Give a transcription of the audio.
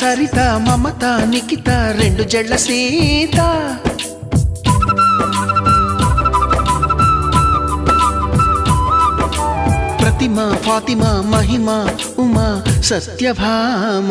సరిత మమత నిఖిత రెండు జళ్ళ సీత ప్రతిమ ఫాతిమా మహిమ ఉమా సత్యభామ